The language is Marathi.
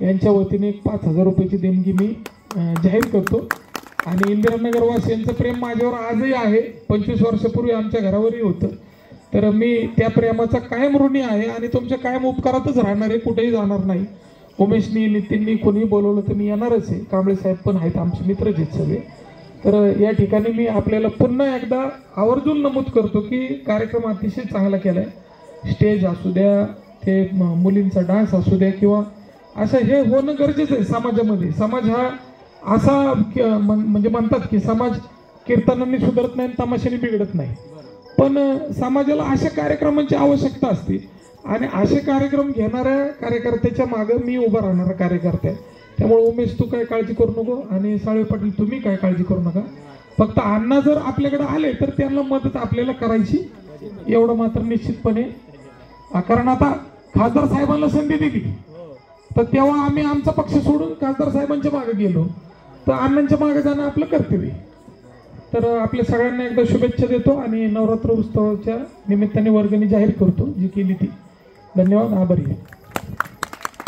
यांच्या वतीने एक 5,000 रुपयाची देणगी मी जाहीर करतो। आणि इंदिरानगर वासियांचं प्रेम माझ्यावर आजही आहे, 25 वर्षापूर्वी आमच्या घरावरही होतं, तर मी त्या प्रेमाचा कायम ऋणी आहे आणि तुमच्या कायम उपकारातच राहणार आहे, कुठेही जाणार नाही। उमेशनी, नितीननी, कोणी बोलवलं तर मी येणारच आहे। कांबळे साहेब पण आहेत, आमचे मित्रच आहेत सगळे। तर या ठिकाणी मी आपल्याला पुन्हा एकदा आवर्जून नमूद करतो की कार्यक्रम अतिशय चांगला केलाय। स्टेज असू द्या, ते मुलींचा डान्स असू द्या, किंवा असं हे होणं गरजेचं आहे समाजामध्ये। समाज हा असा म्हणजे म्हणतात की समाज कीर्तनांनी सुधारत नाही, तमाशाने बिघडत नाही, पण समाजाला अशा कार्यक्रमांची आवश्यकता असते आणि असे कार्यक्रम घेणाऱ्या कार्यकर्त्याच्या मागे मी उभा राहणारा कार्यकर्ता आहे। त्यामुळे उमेश, तू काय काळजी करू नको आणि साळवे पाटील तुम्ही काय काळजी करू नका। फक्त अण्णा जर आपल्याकडे आले तर त्यांना मदत आपल्याला करायची, एवढं मात्र निश्चितपणे। कारण आता खासदार साहेबांना संधी दिली तर तेव्हा आम्ही आमचा पक्ष सोडून खासदार साहेबांच्या मागे गेलो, तर अण्णांच्या मागे जाणं आपलं कर्तव्य। तर आपल्या सगळ्यांना एकदा शुभेच्छा देतो आणि नवरात्र उत्सवाच्या निमित्ताने वर्गणी जाहीर करतो जी केली ती। धन्यवाद, आभारी आहे।